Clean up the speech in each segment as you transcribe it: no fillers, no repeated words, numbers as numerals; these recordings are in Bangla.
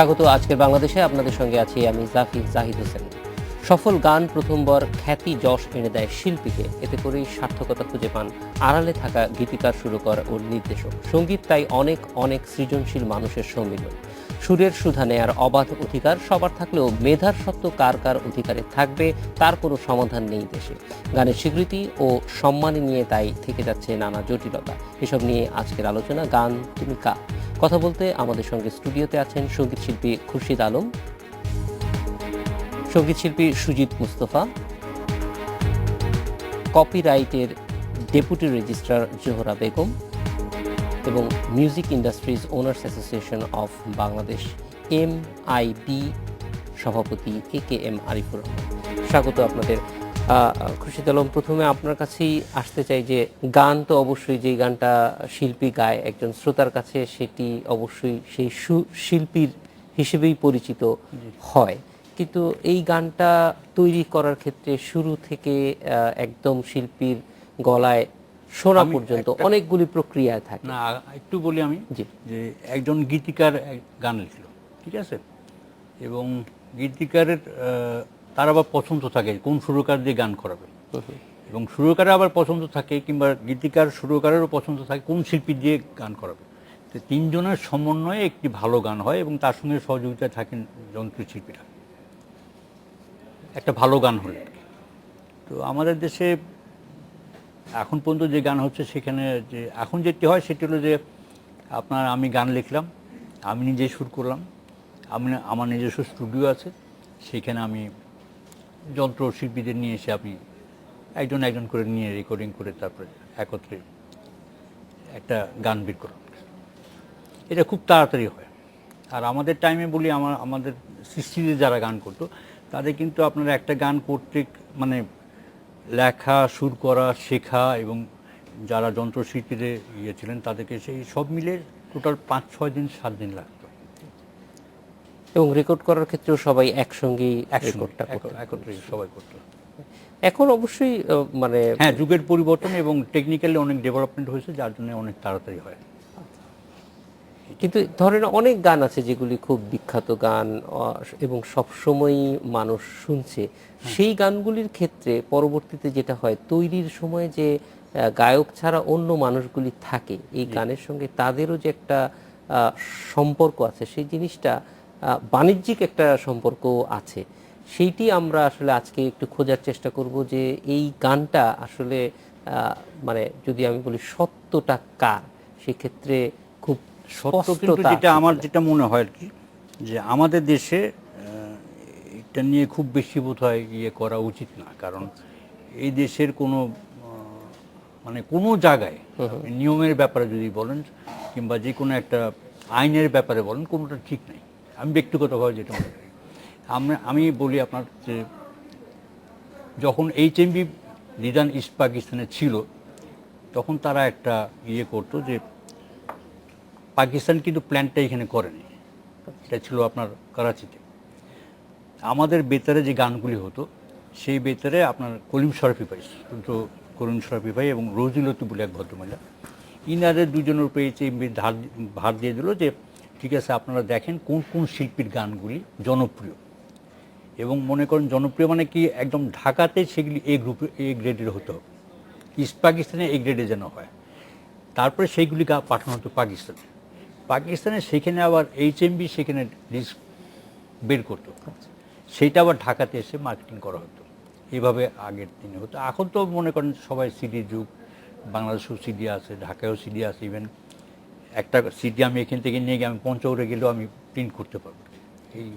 স্বাগত আজকের বাংলাদেশে। আপনাদের সঙ্গে আছি আমি জাহিদ হোসেন। সফল গান প্রথমবার খ্যাতি যশ এনে দেয় শিল্পীকে, এতে করেই সার্থকতা খুঁজে পান আড়ালে থাকা গীতিকার, সুরকার ও নির্দেশক। সঙ্গীত তাই অনেক অনেক সৃজনশীল মানুষের সম্মিলন। সুরের সুধা নেয়ার অবাধ অধিকার সবার থাকলেও মেধার সত্ত্ব কার কার অধিকারে থাকবে তার কোনো সমাধান নেই দেশে। গানের স্বীকৃতি ও সম্মানী নিয়ে তাই থেকে যাচ্ছে নানা জটিলতা। এসব নিয়ে আজকের আলোচনা গান তুমি কা। কথা বলতে আমাদের সঙ্গে স্টুডিওতে আছেন সঙ্গীত শিল্পী খুরশিদ আলম, সঙ্গীত শিল্পী সুজিত মুস্তফা, কপিরাইটের ডেপুটি রেজিস্ট্রার জোহরা বেগম এবং music industries owners association of Bangladesh MIB সভাপতি AKM আরিফুর রহমান। স্বাগত আপনাদের। খুরশিদ আলম, প্রথমে আপনার কাছেই আসতে চাই যে গান তো অবশ্যই যেই গানটা শিল্পী গায় একজন শ্রোতার কাছে সেটি অবশ্যই সেই শিল্পীর হিসেবেই পরিচিত হয়, কিন্তু এই গানটা তৈরি করার ক্ষেত্রে শুরু থেকে একদম শিল্পীর গলায় শোনা পর্যন্ত অনেকগুলি প্রক্রিয়ায় থাকে। না, একটু বলি আমি যে একজন গীতিকার গান লিখল, ঠিক আছে, এবং গীতিকারের তার আবার পছন্দ থাকে কোন সুরকার দিয়ে গান করাবে, এবং সুরকারের আবার পছন্দ থাকে, কিংবা গীতিকার সুরকারেরও পছন্দ থাকে কোন শিল্পী দিয়ে গান করাবে। তো তিনজনের সমন্বয়ে একটি ভালো গান হয় এবং তার সঙ্গে সহযোগিতায় থাকেন যন্ত্রশিল্পীরা, একটা ভালো গান হলে। তো আমাদের দেশে এখন পর্যন্ত যে গান হচ্ছে সেখানে যে এখন যেটি হয় সেটি হলো যে আমি গান লিখলাম, আমি নিজে সুর করলাম, আমার নিজস্ব স্টুডিও আছে, সেখানে আমি যন্ত্রশিল্পীদের নিয়ে এসে আমি একজন একজন করে নিয়ে রেকর্ডিং করে তারপরে একত্রে একটা গান বের করলাম। এটা খুব তাড়াতাড়ি হয়। আর আমাদের টাইমে বলি, আমাদের সৃষ্টিতে যারা গান করতো তাদের কিন্তু আপনারা একটা গান করতে মানে লেখা, সুর করা, শেখা, এবং যারা যন্ত্রশিল্পীদের ছিলেন তাদেরকে সেই সব মিলে টোটাল 5-6 দিন 7 দিন লাগতো। এবং রেকর্ড করার ক্ষেত্রেও সবাই একসঙ্গেই একত্রে সবাই করতো। এখন অবশ্যই মানে হ্যাঁ, যুগের পরিবর্তন এবং টেকনিক্যালি অনেক ডেভেলপমেন্ট হয়েছে, যার জন্য অনেক তাড়াতাড়ি হয়। কিন্তু ধরেন অনেক গান আছে যেগুলি খুব বিখ্যাত গান এবং সবসময়ই মানুষ শুনছে, সেই গানগুলির ক্ষেত্রে পরবর্তীতে যেটা হয় তৈরির সময় যে গায়ক ছাড়া অন্য মানুষগুলি থাকে এই গানের সঙ্গে তাদেরও যে একটা সম্পর্ক আছে, সেই জিনিসটা বাণিজ্যিক একটা সম্পর্ক আছে। সেইটি আমরা আসলে আজকে একটু খোঁজার চেষ্টা করব যে এই গানটা আসলে মানে যদি আমি বলি সত্যটা কার, সেক্ষেত্রে খুব সত্য কিন্তু যেটা মনে হয় আর কি, যে আমাদের দেশে এটা নিয়ে খুব বেশি বোধহয় করা উচিত না। কারণ এই দেশের কোনো জায়গায় নিয়মের ব্যাপারে যদি বলেন, কিংবা যে কোনো একটা আইনের ব্যাপারে বলেন, কোনোটা ঠিক নেই। আমি ব্যক্তিগতভাবে যেটা মনে করি, আমি বলি আপনার যে যখন HMV লিদান ইস্ট পাকিস্তানে ছিল, তখন তারা একটা করতো যে পাকিস্তান কিন্তু প্ল্যানটা এখানে করেনি, এটা ছিল আপনার করাচিতে। আমাদের বেতারে যে গানগুলি হতো সেই বেতারে আপনার কলিম শরফি ভাই, তো কলিম শরফি ভাই এবং রোজিলতি বলে এক ভদ্রমহিলা, ইনাদের দুজনের উপরে ভার দিয়ে দিল যে ঠিক আছে, আপনারা দেখেন কোন কোন শিল্পীর গানগুলি জনপ্রিয়, এবং মনে করেন জনপ্রিয় মানে কি একদম ঢাকাতে সেগুলি গ্রেডের হতে হবে, ইস্ট পাকিস্তানে গ্রেডে যেন হয়। তারপরে সেইগুলি পাঠানো হতো পাকিস্তানে সেখানে আবার HMV সেখানে লিস্ট বের করতো, সেইটা আবার ঢাকাতে এসে মার্কেটিং করা হতো। এইভাবে আগের দিনে হতো। এখন তো মনে করেন সবাই সিডির যুগ, বাংলাদেশেও সিডি আছে, ঢাকায়ও সিডি আছে, ইভেন একটা সিডি আমি এখান থেকে নিয়ে গিয়ে আমি পঞ্চগড়ে গেলেও আমি প্রিন্ট করতে পারবো। এই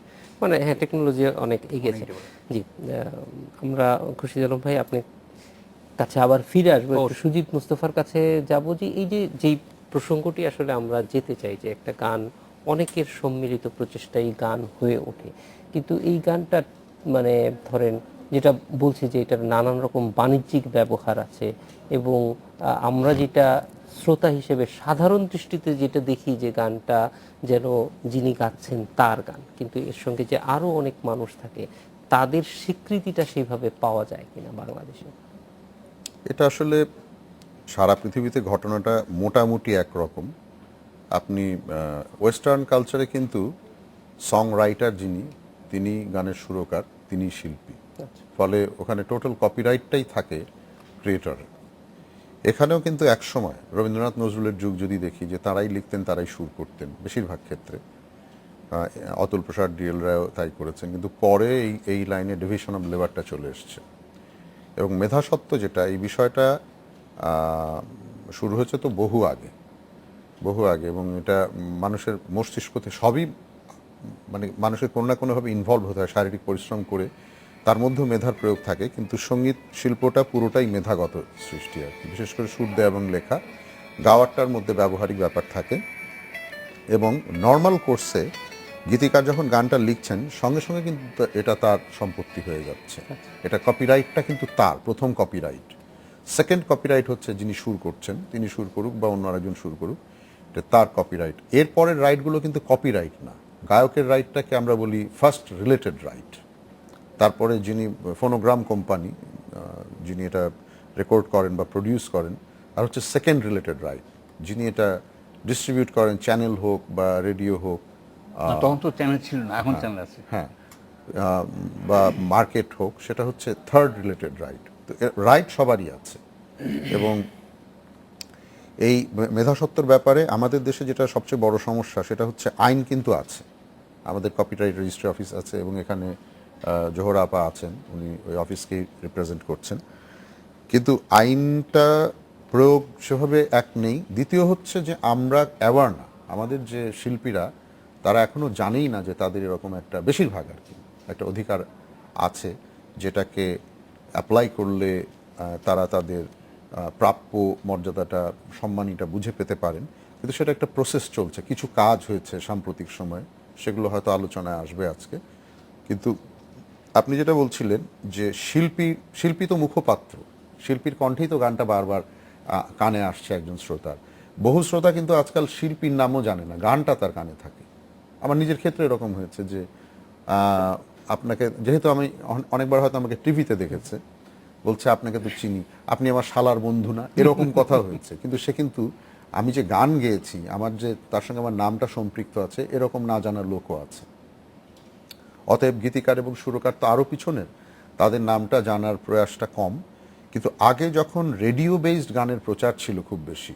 মানে হ্যাঁ, টেকনোলজি অনেক এগিয়েছে। জি, আমরা খুরশিদ আলম ভাই আপনার কাছে আবার ফিরে আসবো, একটু সুজিত মুস্তফার কাছে যাব। যে এই যেই প্রসঙ্গটি আসলে আমরা যেতে চাই যে একটা গান অনেকের সম্মিলিত প্রচেষ্টায় গান হয়ে ওঠে, কিন্তু এই গানটা মানে ধরেন যেটা বলছি যে এটার নানান রকম বাণিজ্যিক ব্যবহার আছে, এবং আমরা যেটা শ্রোতা হিসেবে সাধারণ দৃষ্টিতে যেটা দেখি যে গানটা যেন যিনি গাচ্ছেন তার গান, কিন্তু এর সঙ্গে যে আরও অনেক মানুষ থাকে তাদের স্বীকৃতিটা সেইভাবে পাওয়া যায় কিনা বাংলাদেশে। এটা আসলে সারা পৃথিবীতে ঘটনাটা মোটামুটি একরকম। আপনি ওয়েস্টার্ন কালচারে কিন্তু সং রাইটার যিনি, তিনি গানের সুরকার, তিনি শিল্পী। ফলে ওখানে টোটাল কপিরাইটটাই থাকে ক্রিয়েটরের। এখানেও কিন্তু এক সময় রবীন্দ্রনাথ নজরুলের যুগ যদি দেখি, যে তারাই লিখতেন তারাই সুর করতেন বেশিরভাগ ক্ষেত্রে, অতুল প্রসাদ ডিএল রায়ও তাই করেছেন, কিন্তু পরে এই লাইনে ডিভিশন অফ লেবারটা চলে এসছে। এবং মেধাস্বত্ব যেটা, এই বিষয়টা শুরু হয়েছে তো বহু আগে, এবং এটা মানুষের মস্তিষ্কতে সবই, মানে মানুষের কোনো না কোনোভাবে ইনভলভ হতে হয়, শারীরিক পরিশ্রম করে, তার মধ্যেও মেধার প্রয়োগ থাকে। কিন্তু সঙ্গীত শিল্পটা পুরোটাই মেধাগত সৃষ্টি আর কি, বিশেষ করে সুর দেওয়া এবং লেখা, গাওয়ারটার মধ্যে ব্যবহারিক ব্যাপার থাকে। এবং নর্মাল কোর্সে গীতিকার যখন গানটা লিখছেন, সঙ্গে সঙ্গে কিন্তু এটা তার সম্পত্তি হয়ে যাচ্ছে। এটা কপিরাইটটা কিন্তু তার প্রথম কপিরাইট। সেকেন্ড কপিরাইট হচ্ছে যিনি সুর করছেন, তিনি সুর করুক বা অন্য আরেকজন সুর করুক, এটা তার কপিরাইট। এরপরের রাইটগুলো কিন্তু কপিরাইট না, গায়কের রাইটটাকে আমরা বলি ফার্স্ট রিলেটেড রাইট। তারপরে যিনি ফোনোগ্রাম কোম্পানি, যিনি এটা রেকর্ড করেন বা প্রডিউস করেন, আর হচ্ছে সেকেন্ড রিলেটেড রাইট, যিনি এটা ডিস্ট্রিবিউট করেন, চ্যানেল হোক বা রেডিও হোক, তখন তো চ্যানেল ছিল না, এখন চ্যানেল আছে, হ্যাঁ, বা মার্কেট হোক, সেটা হচ্ছে থার্ড রিলেটেড রাইট। তো রাইট সবারই আছে। এবং এই মেধাস্বত্বর ব্যাপারে আমাদের দেশে যেটা সবচেয়ে বড় সমস্যা, সেটা হচ্ছে আইন কিন্তু আছে, আমাদের কপিরাইট রেজিস্ট্রি অফিস আছে, এবং এখানে জোহরা আপা আছেন, উনি ওই অফিসকেই রিপ্রেজেন্ট করছেন, কিন্তু আইনটা প্রয়োগ সেভাবে এক নেই। দ্বিতীয় হচ্ছে যে আমরা অ্যাওয়ার না, আমাদের যে শিল্পীরা তারা এখনো জানেই না যে তাদের এরকম একটা, বেশিরভাগ আর কি, একটা অধিকার আছে, যেটাকে অ্যাপ্লাই করলে তারা তাদের প্রাপ্য মর্যাদাটা, সম্মানীটা বুঝে পেতে পারেন। কিন্তু সেটা একটা প্রসেস চলছে, কিছু কাজ হয়েছে সাম্প্রতিক সময়ে, সেগুলো হয়তো আলোচনায় আসবে আজকে। কিন্তু আপনি যেটা বলছিলেন যে শিল্পী তো মুখপাত্র, শিল্পীর কণ্ঠেই তো গানটা বারবার কানে আসছে একজন শ্রোতার। বহু শ্রোতা কিন্তু আজকাল শিল্পীর নামও জানে না, গানটা তার কানে থাকে। আমার নিজের ক্ষেত্রে এরকম হয়েছে যে আপনাকে, যেহেতু আমি অনেকবার হয়তো আমাকে টিভিতে দেখেছে, বলছে আপনাকে তো চিনি, আপনি আমার শালার বন্ধু না, এরকম কথা হয়েছে। কিন্তু সে কিন্তু আমি যে গান গেয়েছি, আমার যে তার সঙ্গে আমার নামটা সম্পৃক্ত আছে, এরকম না জানার লোকও আছে। অতএব গীতিকার এবং সুরকার তো আরও পিছনের, তাদের নামটা জানার প্রয়াসটা কম। কিন্তু আগে যখন রেডিও বেসড গানের প্রচার ছিল খুব বেশি,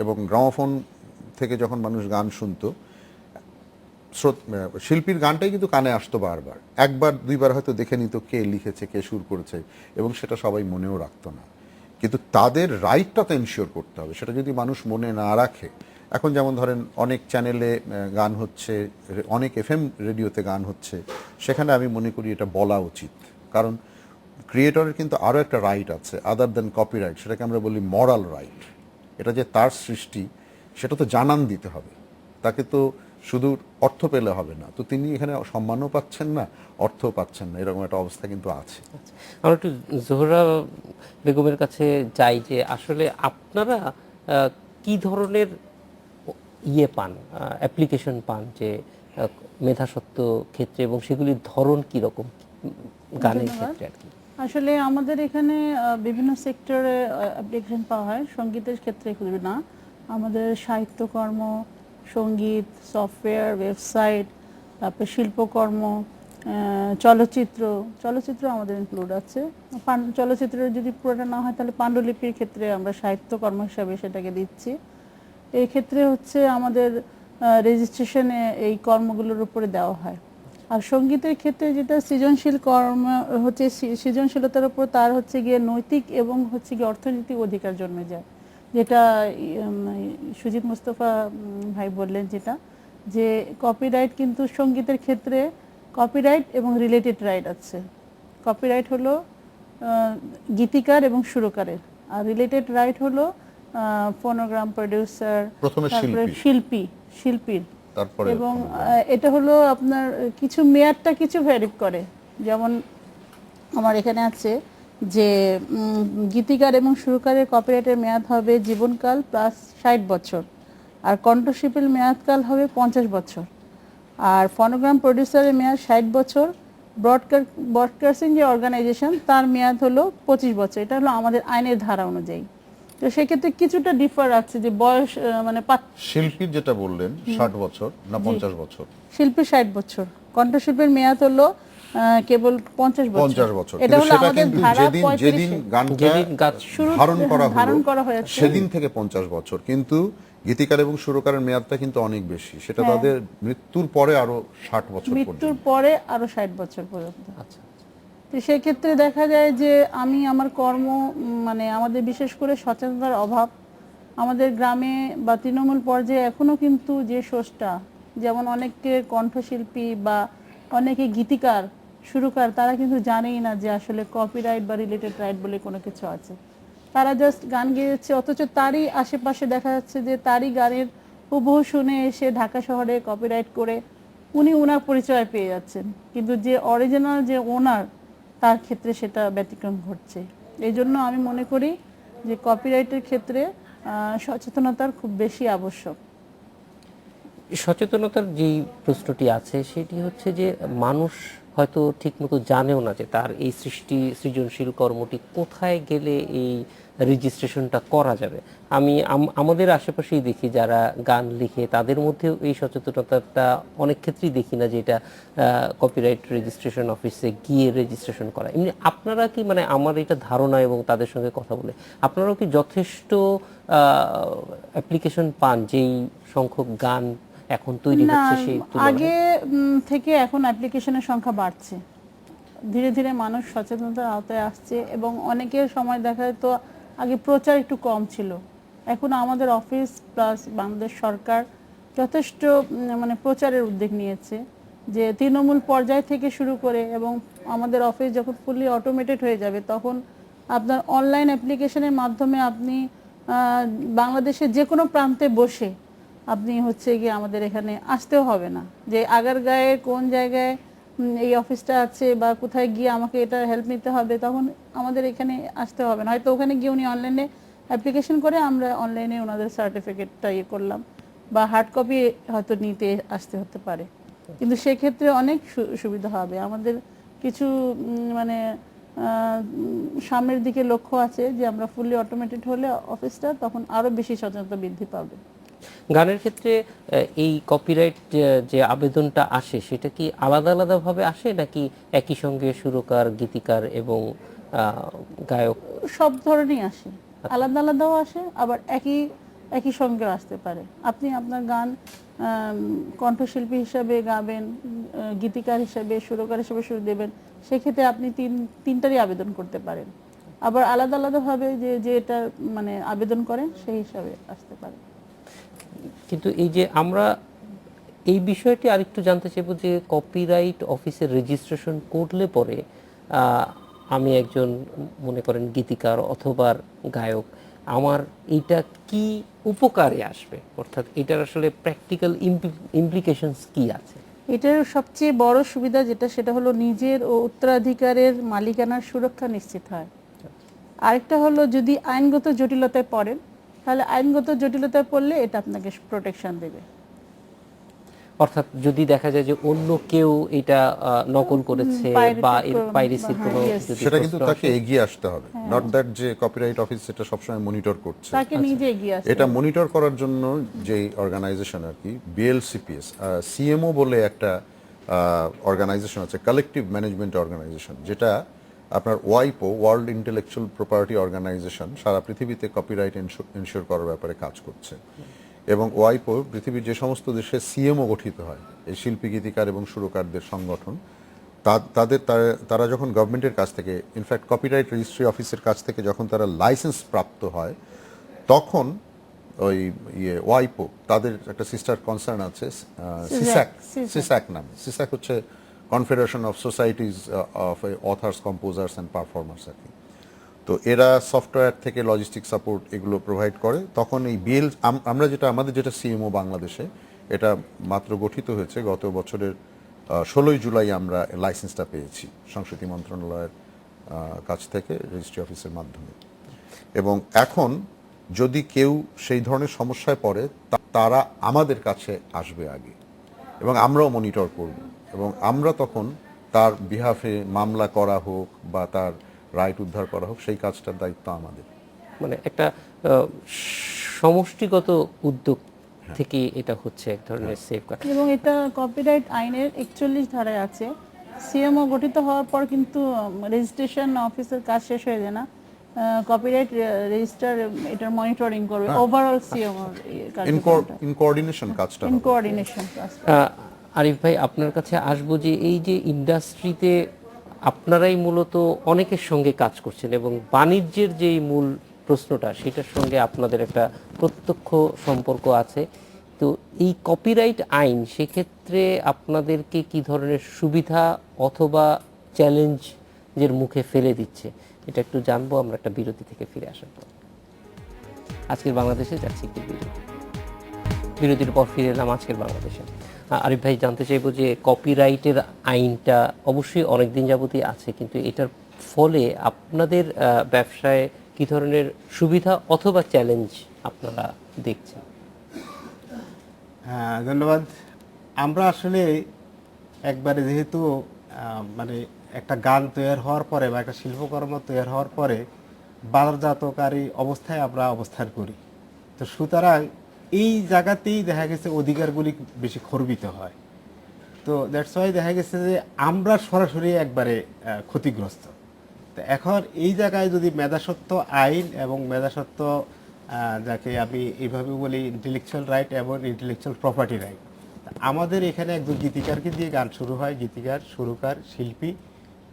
এবং গ্রামোফোন থেকে যখন মানুষ গান শুনতো, শিল্পীর গানটাই কিন্তু কানে আসতো বারবার, একবার দুইবার হয়তো দেখে নিত কে লিখেছে, কে সুর করেছে, এবং সেটা সবাই মনেও রাখতো না। কিন্তু তাদের রাইটটা তো এনশিওর করতে হবে, সেটা যদি মানুষ মনে না রাখে। এখন যেমন ধরেন অনেক চ্যানেলে গান হচ্ছে, অনেক এফএম রেডিওতে গান হচ্ছে, সেখানে আমি মনে করি এটা বলা উচিত, কারণ ক্রিয়েটরের কিন্তু আরও একটা রাইট আছে আদার দেন কপিরাইট, সেটাকে আমরা বলি মরাল রাইট। এটা যে তার সৃষ্টি, সেটা তো জানান দিতে হবে তাকে, তো শুধু অর্থ পেলে হবে না। তো তিনি এখানে সম্মানও পাচ্ছেন না, অর্থও পাচ্ছেন না, এরকম একটা অবস্থা কিন্তু আছে। আমরা একটু জোহরা বেগমের কাছে যাই, যে আসলে আপনারা কি ধরনের পান, অ্যাপ্লিকেশন পান, যে মেধাস্বত্ব ক্ষেত্রে, এবং সেগুলির ধরন কি রকম গানের ক্ষেত্রে আর কি? আসলে আমাদের এখানে বিভিন্ন সেক্টরে অ্যাপ্লিকেশন পাওয়া হয়, সঙ্গীতের ক্ষেত্রে খুবই না। আমাদের সাহিত্যকর্ম, সঙ্গীত, সফটওয়্যার, ওয়েবসাইট, তারপরে শিল্পকর্ম, চলচ্চিত্র আমাদের ইনক্লুড আছে। চলচ্চিত্র যদি পুরোটা না হয়, তাহলে পাণ্ডুলিপির ক্ষেত্রে আমরা সাহিত্যকর্ম হিসাবে সেটাকে দিচ্ছি। এই ক্ষেত্রে হচ্ছে আমাদের রেজিস্ট্রেশনে এই কর্মগুলোর উপরে দেওয়া হয়। আর সঙ্গীতের ক্ষেত্রে যেটা সৃজনশীল কর্ম হচ্ছে, সৃজনশীলতার উপর তার হচ্ছে গিয়ে নৈতিক এবং হচ্ছে গিয়ে অর্থনৈতিক অধিকার জন্মে যায়, যেটা সুজিত মুস্তফা ভাই বললেন, যেটা যে কপিরাইট কিন্তু সঙ্গীতের ক্ষেত্রে কপিরাইট এবং রিলেটেড রাইট আছে। কপিরাইট হলো গীতিকার এবং সুরকারের, আর রিলেটেড রাইট হলো ফোনোগ্রাম প্রডিউসার, তারপরে শিল্পীর। এবং এটা হলো আপনার কিছু মেয়াদটা কিছু ভ্যারি করে। যেমন আমার এখানে আছে যে গীতিকার এবং সুরকারের কপিরাইটের মেয়াদ হবে জীবনকাল প্লাস 60 বছর, আর কণ্ঠশিল্পীর মেয়াদকাল হবে 50 বছর, আর ফোনোগ্রাম প্রডিউসারের মেয়াদ 60 বছর, ব্রডকাস্টিং যে অর্গানাইজেশন তার মেয়াদ হলো 25 বছর। এটা হলো আমাদের আইনের ধারা অনুযায়ী। তো সেক্ষেত্রে কিছুটা ডিফার আছে যে বয়স মানে শিল্পীর যেটা বললেন 60 বছর না 50 বছর? শিল্পী 60 বছর, কণ্ঠশিল্পীর মেয়াদ হলো কেবল 50 বছর। 50 বছর, এটা কিন্তু হলো সেটা আমাদের কিন্তু ধারা যেদিন 35 গানটা যেদিন গাছ ধারণ করা হয়েছে সেদিন থেকে 50 বছর, কিন্তু গীতিকার এবং সুরকারের মেয়াদটা কিন্তু অনেক বেশি, সেটা তাদের মৃত্যুর পরে আরো 60 বছর পর্যন্ত। মৃত্যুর পরে আরো 60 বছর পর্যন্ত। আচ্ছা তো সেক্ষেত্রে দেখা যায় যে আমি আমার কর্ম মানে আমাদের বিশেষ করে সচেতনতার অভাব, আমাদের গ্রামে বা তৃণমূল পর্যায়ে এখনো কিন্তু যে সোর্সটা, যেমন অনেকে কণ্ঠশিল্পী বা অনেকে গীতিকার সুরকার, তারা কিন্তু জানেই না যে আসলে কপিরাইট বা রিলেটেড রাইট বলে কোনো কিছু আছে। তারা জাস্ট গান গেয়েছে, অথচ তারই আশেপাশে দেখা যাচ্ছে যে তারই গানের হুবহু শুনে এসে ঢাকা শহরে কপিরাইট করে উনি ওনার পরিচয় পেয়ে যাচ্ছেন, কিন্তু যে অরিজিনাল যে ওনার, তার ক্ষেত্রে সেটা ব্যতিক্রম ঘটছে। এই জন্য আমি মনে করি যে কপিরাইটের ক্ষেত্রে সচেতনতার খুব বেশি আবশ্যক। সচেতনতার যেই প্রশ্নটি আছে সেটি হচ্ছে যে মানুষ হয়তো ঠিকমতো জানেও না যে তার এই সৃজনশীল কর্মটি কোথায় গেলে এই রেজিস্ট্রেশনটা করা যাবে। আমি আমাদের আশেপাশেই দেখি যারা গান লিখে, তাদের মধ্যেও এই সচেতনতাটা অনেক ক্ষেত্রেই দেখি না যে এটা কপিরাইট রেজিস্ট্রেশন অফিসে গিয়ে রেজিস্ট্রেশন করা। এমনি আপনারা কি, মানে আমার এটা ধারণা এবং তাদের সঙ্গে কথা বলে, আপনারাও কি যথেষ্ট অ্যাপ্লিকেশন পান যেই সংখ্যক গান এখন তৈরি না, হচ্ছে সেই তুলনায়? আগে থেকে এখন অ্যাপ্লিকেশনের সংখ্যা বাড়ছে, ধীরে ধীরে মানুষ সচেতনতার আওতায় আসছে এবং অনেকের সময় দেখা যায় তো আগে প্রচার একটু কম ছিল, এখন আমাদের অফিস প্লাস বাংলাদেশ সরকার যথেষ্ট মানে প্রচারের উদ্যোগ নিয়েছে, যে তৃণমূল পর্যায় থেকে শুরু করে, এবং আমাদের অফিস যখন ফুললি অটোমেটেড হয়ে যাবে তখন আপনার অনলাইন অ্যাপ্লিকেশনের মাধ্যমে আপনি বাংলাদেশের যে কোনো প্রান্তে বসে আপনি হচ্ছে গিয়ে আমাদের এখানে আসতেও হবে না যে আগারগাঁয়ে কোন জায়গায় এই অফিসটা আছে বা কোথায় গিয়ে আমাকে এটা হেল্প নিতে হবে, তখন আমাদের এখানে আসতে হবে না। হয়তো ওখানে গিয়ে উনি অনলাইনে অ্যাপ্লিকেশন করে আমরা অনলাইনে ওনাদের সার্টিফিকেটটা ইয়ে করলাম, বা হার্ড কপি হয়তো নিতে আসতে হতে পারে, কিন্তু সেক্ষেত্রে অনেক সুবিধা হবে আমাদের। কিছু মানে সামনের দিকে লক্ষ্য আছে যে আমরা ফুললি অটোমেটেড হলে অফিসটা তখন আরো বেশি সচেতনতা বৃদ্ধি পাবে। গানের ক্ষেত্রে এই কপিরাইট যে আবেদনটা আসে সেটা কি আলাদা আলাদা ভাবে আসে, নাকি একই সঙ্গে সুরকার, গীতিকার এবং গায়ক সব ধরনেরই আসে, আলাদা আলাদাও আসে, আবার একই সঙ্গে আসতে পারে। আপনি আপনার গান কণ্ঠশিল্পী হিসাবে গাবেন, গীতিকার হিসাবে, সুরকার হিসাবে সুর দেবেন, সেক্ষেত্রে আপনি তিনটারই আবেদন করতে পারেন। আবার আলাদা আলাদাভাবে যে এটা মানে আবেদন করেন সেই হিসাবে আসতে পারে। কিন্তু এই যে আমরা এই বিষয়টি আরেকটু জানতে চাইবো যে কপিরাইট অফিসের রেজিস্ট্রেশন করলে পরে আমি একজন মনে করেন গীতিকার অথবা গায়ক, আমার এইটা কি উপকারে আসবে, অর্থাৎ এটার আসলে প্র্যাকটিক্যাল ইমপ্লিকেশনস কি আছে? এটার সবচেয়ে বড় সুবিধা যেটা, সেটা হলো নিজের ও উত্তরাধিকারের মালিকানার সুরক্ষা নিশ্চিত হয়। আরেকটা হলো যদি আইনগত জটিলতায় পড়েন, তাহলে আইনগত জটিলতায় পড়লে এটা আপনাকে প্রোটেকশন দেবে। অর্থাৎ যদি দেখা যায় যে অন্য কেউ এটা নকল করেছে বা এর পাইরেসির কোনো, সেটা কিন্তু তাকে এগিয়ে আসতে হবে, নট দ্যাট যে কপিরাইট অফিস এটা সবসময় মনিটর করছে, তাকে নিজে এগিয়ে আসতে এটা মনিটর করার জন্য যে অর্গানাইজেশন আর কি, বিএলসিপিএস, সিএমও বলে একটা অর্গানাইজেশন আছে, কালেকটিভ ম্যানেজমেন্ট অর্গানাইজেশন, যেটা আপনার ওয়াইপো, ওয়ার্ল্ড ইন্টেলেকচুয়াল প্রপার্টি অর্গানাইজেশন, সারা পৃথিবীতে কপিরাইট এনশিওর করার ব্যাপারে কাজ করছে। এবং ওয়াইপো পৃথিবীর যে সমস্ত দেশে সিএমও গঠিত হয়, এই শিল্পী, গীতিকার এবং সুরকারদের সংগঠন, তারা যখন গভর্নমেন্টের কাছ থেকে, ইনফ্যাক্ট কপিরাইট রেজিস্ট্রি অফিসের কাছ থেকে যখন তারা লাইসেন্স প্রাপ্ত হয়, তখন ওই ওয়াইপো তাদের একটা সিস্টার কনসার্ন আছে সিস্যাক নামে। সিস্যাক হচ্ছে confederation of societies of authors, composers and performers আর কি। তো এরা সফটওয়্যার থেকে লজিস্টিক সাপোর্ট এগুলো প্রোভাইড করে। তখন এই আমাদের যেটা সিএমও বাংলাদেশে, এটা মাত্র গঠিত হয়েছে গত বছরের 16 জুলাই আমরা লাইসেন্সটা পেয়েছি সংস্কৃতি মন্ত্রণালয়ের কাছ থেকে, রেজিস্ট্রি অফিসের মাধ্যমে। এবং এখন যদি কেউ সেই ধরনের সমস্যায় পড়ে, তারা আমাদের কাছে আসবে আগে এবং আমরাও মনিটর করব, এবং আমরা তখন তার বিহাফে মামলা করা হোক বা তার রাইট উদ্ধার করা হোক, সেই কাজটার দায়িত্ব আমাদের। মানে একটা সমষ্টিগত উদ্যোগ থেকে এটা হচ্ছে এক ধরনের সেফগার্ড। এবং এটা কপিরাইট আইনের 41 ধারায় আছে। সিএমও গঠিত হওয়ার পর কিন্তু রেজিস্ট্রেশন অফিসের কাজ শেষ হয়ে যায় না, কপিরাইট রেজিস্টার এটার মনিটরিং করবে ওভারঅল সিএমও ইন কোঅর্ডিনেশন কাজটা ইন হবে। কোঅর্ডিনেশন কাজ। আরিফ ভাই, আপনার কাছে আসবো যে এই যে ইন্ডাস্ট্রিতে আপনারাই মূলত অনেকের সঙ্গে কাজ করছেন এবং বাণিজ্যের যেই মূল প্রশ্নটা সেটার সঙ্গে আপনাদের একটা প্রত্যক্ষ সম্পর্ক আছে, তো এই কপিরাইট আইন সেক্ষেত্রে আপনাদেরকে কি ধরনের সুবিধা অথবা চ্যালেঞ্জের মুখে ফেলে দিচ্ছে এটা একটু জানবো আমরা একটা বিরতি থেকে ফিরে আসার পর। আজকের বাংলাদেশে যাচ্ছি একটি বিরতির পর ফিরে এলাম আজকের বাংলাদেশে। আরিফ ভাই, জানতে চাইবো যে কপিরাইটের আইনটা অবশ্যই অনেক দিন যাবতই আছে, কিন্তু এটার ফলে আপনাদের ব্যবসায় কি ধরনের সুবিধা অথবা চ্যালেঞ্জ আপনারা দেখছেন? হ্যাঁ, ধন্যবাদ। আমরা আসলে একবারে যেহেতু মানে একটা গান তৈরি হওয়ার পরে বা একটা শিল্পকর্ম তৈরি হওয়ার পরে বাজারজাতকারী অবস্থায় আমরা অবস্থান করি, তো সুতরাং এই জায়গাতেই দেখা গেছে অধিকারগুলি বেশি খর্বিত হয়। তো দ্যাটস ওয়াই দেখা গেছে যে আমরা সরাসরি একবারে ক্ষতিগ্রস্ত। তো এখন এই জায়গায় যদি মেধাস্বত্ব আইন এবং মেধাস্বত্ব যাকে আমি এইভাবে বলি ইন্টেলেকচুয়াল রাইট এবং ইন্টেলেকচুয়াল প্রপার্টি রাইট, আমাদের এখানে একজন গীতিকারকে দিয়ে গান শুরু হয়, গীতিকার, সুরকার, শিল্পী,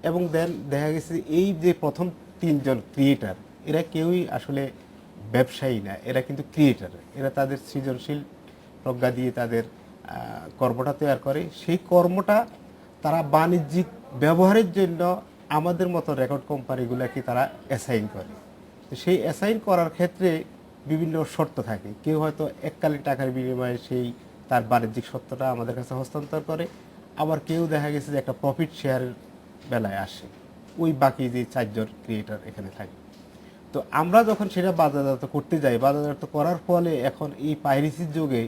এবং দেন দেখা গেছে এই যে প্রথম তিনজন ক্রিয়েটার এরা কেউই আসলে ব্যবসায়ী না, এরা কিন্তু ক্রিয়েটার। এরা তাদের সৃজনশীল প্রজ্ঞা দিয়ে তাদের কর্মটা তৈরি করে। সেই কর্মটা তারা বাণিজ্যিক ব্যবহারের জন্য আমাদের মতো রেকর্ড কোম্পানিগুলোকে তারা অ্যাসাইন করে। তো সেই অ্যাসাইন করার ক্ষেত্রে বিভিন্ন শর্ত থাকে। কেউ হয়তো এককালীন টাকার বিনিময়ে সেই তার বাণিজ্যিক সত্যটা আমাদের কাছে হস্তান্তর করে, আবার কেউ দেখা গেছে যে একটা প্রফিট শেয়ারের বেলায় আসে, ওই বাকি যে চারজন ক্রিয়েটার এখানে থাকে। তো আমরা যখন সেটা বাজারজাত করতে যাই, বাজারজাত করার ফলে এখন এই পাইরেসির যুগে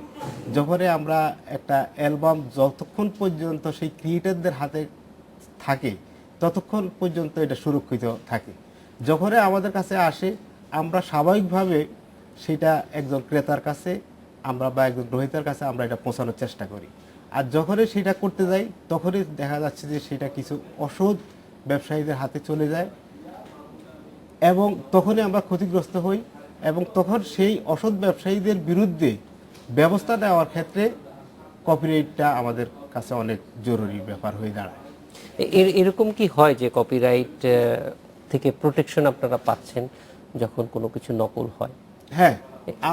যখন আমরা একটা অ্যালবাম যতক্ষণ পর্যন্ত সেই ক্রিয়েটারদের হাতে থাকে ততক্ষণ পর্যন্ত এটা সুরক্ষিত থাকে। যখন আমাদের কাছে আসে আমরা স্বাভাবিকভাবে সেটা একজন ক্রেতার কাছে আমরা বা একজন গ্রহীতার কাছে আমরা এটা পৌঁছানোর চেষ্টা করি। আর যখনই সেটা করতে যাই তখনই দেখা যাচ্ছে যে সেটা কিছু অসৎ ব্যবসায়ীদের হাতে চলে যায় এবং তখনই আমরা ক্ষতিগ্রস্ত হই, এবং তখন সেই অসৎ ব্যবসায়ীদের বিরুদ্ধে ব্যবস্থা নেওয়ার ক্ষেত্রে কপিরাইটটা আমাদের কাছে অনেক জরুরি ব্যাপার হয়ে দাঁড়ায়। এরকম কি হয় যে কপিরাইট থেকে প্রোটেকশন আপনারা পাচ্ছেন যখন কোনো কিছু নকল হয়? হ্যাঁ,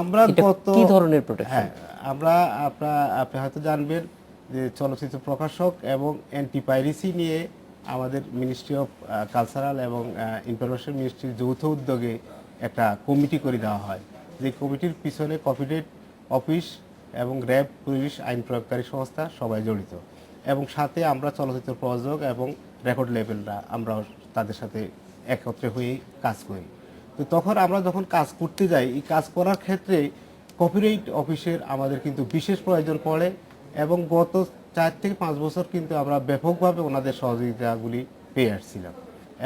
আমরা কি ধরনের প্রোটেকশন? হ্যাঁ, আপনি হয়তো জানবেন যে চলচ্চিত্র প্রকাশক এবং অ্যান্টি পাইরেসি নিয়ে আমাদের মিনিস্ট্রি অফ কালচারাল এবং ইনফরমেশন মিনিস্ট্রির যৌথ উদ্যোগে একটা কমিটি করে দেওয়া হয়, যে কমিটির পিছনে কপিরাইট অফিস এবং র্যাব, পুলিশ, আইন প্রয়োগকারী সংস্থা সবাই জড়িত, এবং সাথে আমরা চলচ্চিত্র প্রযোজক এবং রেকর্ড লেবেলরা আমরাও তাদের সাথে একত্রে হয়ে কাজ করি। তো তখন আমরা যখন কাজ করতে যাই, এই কাজ করার ক্ষেত্রে কপিরাইট অফিসের আমাদের কিন্তু বিশেষ প্রয়োজন পড়ে, এবং গত 4 থেকে 5 বছর কিন্তু আমরা ব্যাপকভাবে ওনাদের সহযোগিতাগুলি পেয়ে আসছিলাম,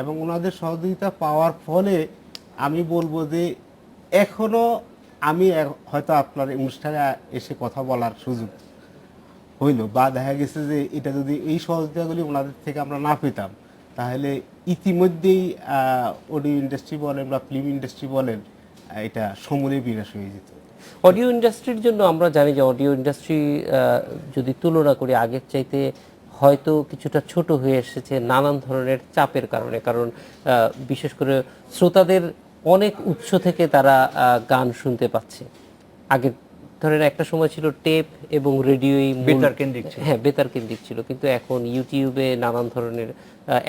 এবং ওনাদের সহযোগিতা পাওয়ার ফলে আমি বলবো যে এখনও আমি হয়তো আপনার অনুষ্ঠানে এসে কথা বলার সুযোগ হইল, বা দেখা গেছে যে এটা যদি এই সহযোগিতাগুলি ওনাদের থেকে আমরা না পেতাম তাহলে ইতিমধ্যেই অডিও ইন্ডাস্ট্রি বলেন বা ফিল্ম ইন্ডাস্ট্রি বলেন এটা সমূলে বিনাশ হয়ে যেত। অডিও ইন্ডাস্ট্রির জন্য আমরা জানি যে অডিও ইন্ডাস্ট্রি যদি তুলনা করি আগের চাইতে হয়তো কিছুটা ছোট হয়ে এসেছে নানান ধরনের চাপের কারণে, কারণ বিশেষ করে শ্রোতাদের অনেক উৎস থেকে তারা গান শুনতে পাচ্ছে। আগের ধরেন একটা সময় ছিল টেপ এবং রেডিওই বেতার কেন্দ্রিক ছিল। হ্যাঁ, বেতার কেন্দ্রিক ছিল, কিন্তু এখন ইউটিউবে নানান ধরনের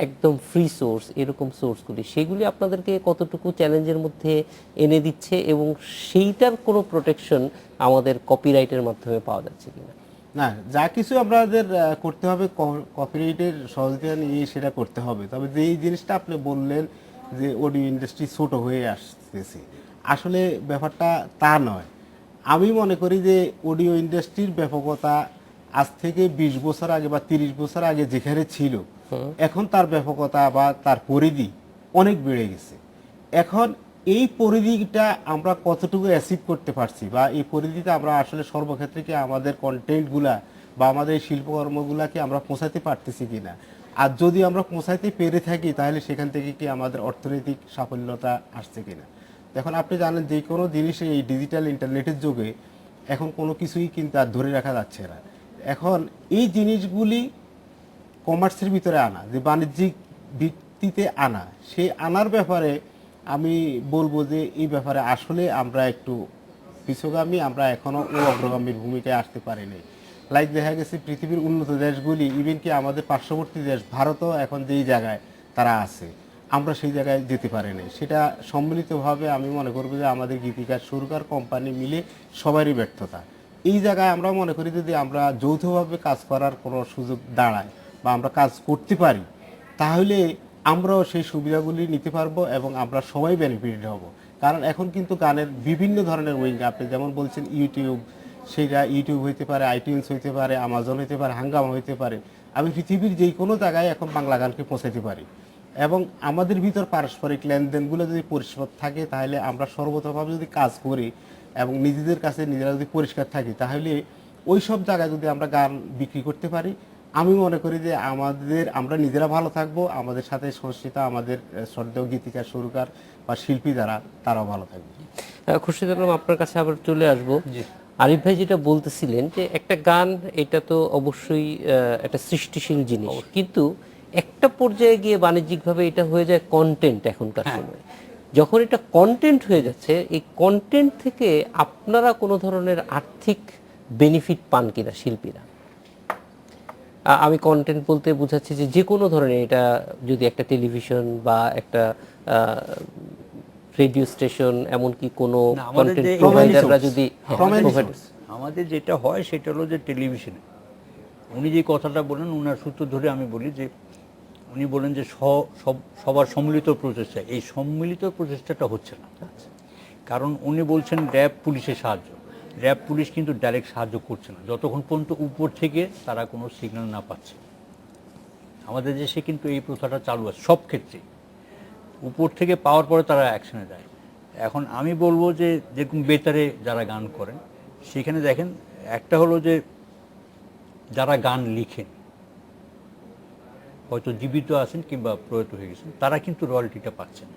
একদম ফ্রি সোর্স, এরকম সোর্সগুলি, সেগুলি আপনাদেরকে কতটুকু চ্যালেঞ্জের মধ্যে এনে দিচ্ছে এবং সেইটার কোনো প্রোটেকশন আমাদের কপিরাইটের মাধ্যমে পাওয়া যাচ্ছে কিনা? না, যা কিছু আমাদের করতে হবে কপিরাইটের সহযোগিতা নিয়ে সেটা করতে হবে। তবে যে এই জিনিসটা আপনি বললেন যে অডিও ইন্ডাস্ট্রি ছোট হয়ে আসতেছে, আসলে ব্যাপারটা তা নয়। আমি মনে করি যে অডিও ইন্ডাস্ট্রির ব্যাপকতা আজ থেকে 20 বছর আগে বা 30 বছর আগে যেখানে ছিল, এখন তার ব্যাপকতা বা তার পরিধি অনেক বেড়ে গেছে। এখন এই পরিধিটা আমরা কতটুকু অ্যাচিভ করতে পারছি, বা এই পরিধিতে আমরা আসলে সর্বক্ষেত্রে কি আমাদের কন্টেন্টগুলা বা আমাদের এই শিল্পকর্মগুলাকে আমরা পৌঁছাতে পারতেছি কিনা। আর যদি আমরা পৌঁছাতে পেরে থাকি তাহলে সেখান থেকে কি আমাদের অর্থনৈতিক সাফল্যতা আসছে কিনা। এখন আপনি জানেন যে কোনো জিনিসে এই ডিজিটাল ইন্টারনেটের যুগে এখন কোনো কিছুই কিন্তু আর ধরে রাখা যাচ্ছে না। এখন এই জিনিসগুলি কমার্সের ভিতরে আনা, যে বাণিজ্যিক ভিত্তিতে আনা, সেই আনার ব্যাপারে আমি বলবো যে এই ব্যাপারে আসলে আমরা একটু পিছগামী, আমরা এখনো অগ্রগামীর ভূমিকায় আসতে পারিনি। লাইক দেখা গেছে পৃথিবীর উন্নত দেশগুলি, ইভেন কি আমাদের পার্শ্ববর্তী দেশ ভারতও এখন যেই জায়গায় তারা আছে, আমরা সেই জায়গায় যেতে পারিনি। সেটা সম্মিলিতভাবে আমি মনে করবো যে আমাদের গীতিকার সুরকার কোম্পানি মিলে সবারই ব্যর্থতা। এই জায়গায় আমরা মনে করি যদি আমরা যৌথভাবে কাজ করার কোনো সুযোগ দাঁড়ায় বা আমরা কাজ করতে পারি, তাহলে আমরাও সেই সুবিধাগুলি নিতে পারবো এবং আমরা সবাই বেনিফিটেড হব। কারণ এখন কিন্তু গানের বিভিন্ন ধরনের উইং, আপনি যেমন বলছেন ইউটিউব, সেইটা ইউটিউব হইতে পারে, আইটিউনস হইতে পারে, আমাজন হইতে পারে, হাঙ্গামা হইতে পারে। আমি পৃথিবীর যে কোনো জায়গায় এখন বাংলা গানকে পৌঁছাতে পারি। এবং আমাদের ভিতর পারস্পরিক লেনদেনগুলো যদি পরিষ্কার থাকে, তাহলে আমরা সর্বতভাবে যদি কাজ করি এবং নিজেদের কাছে নিজেরা যদি পরিষ্কার থাকি, তাহলে ওই সব জায়গায় যদি আমরা গান বিক্রি করতে পারি, আমি মনে করি যে আমরা নিজেরা ভালো থাকবো, আমাদের সাথে সংশ্লিষ্ট আমাদের শ্রদ্ধেয় গীতিকার সুরকার বা শিল্পী যারা, তারাও ভালো থাকবে। খুরশিদ আলম, আপনার কাছে আবার চলে আসবো। আরিফ ভাই যেটা বলতেছিলেন যে একটা গান, এটা তো অবশ্যই একটা সৃষ্টিশীল জিনিস, কিন্তু একটা পর্যায়ে গিয়ে বাণিজ্যিকভাবে এটা হয়ে যায় কন্টেন্ট এখনকার সময়। যখন এটা কন্টেন্ট হয়ে যাচ্ছে, এই কন্টেন্ট থেকে আপনারা কোনো ধরনের আর্থিক বেনিফিট পান কিনা শিল্পীরা? আমি কন্টেন্ট বলতে বোঝাচ্ছি যে যে কোনো ধরনের, এটা যদি একটা টেলিভিশন বা একটা রেডিও স্টেশন, এমনকি কোনো কন্টেন্ট প্রোভাইডাররা যদি আমাদের যেটা হয় সেটা হলো যে টেলিভিশনে উনি যে কথাটা বলেন, ওনার সূত্র ধরে আমি বলি যে উনি বলেন যে সবার সম্মিলিত প্রচেষ্টা, এই সম্মিলিত প্রচেষ্টাটা হচ্ছে না। কারণ উনি বলছেন র্যাব পুলিশের সাহায্য, র্যাব পুলিশ কিন্তু ডাইরেক্ট সাহায্য করছে না যতক্ষণ পর্যন্ত উপর থেকে তারা কোনো সিগন্যাল না পাচ্ছে। আমাদের দেশে কিন্তু এই প্রথাটা চালু আছে সব ক্ষেত্রেই, উপর থেকে পাওয়ার পরে তারা অ্যাকশনে যায়। এখন আমি বলবো যে যেরকম বেতারে যারা গান করেন, সেখানে দেখেন একটা হলো যে যারা গান লিখেন, হয়তো জীবিত আছেন কিংবা প্রয়াত হয়ে গেছেন, তারা কিন্তু রয়্যালটিটা পাচ্ছেন।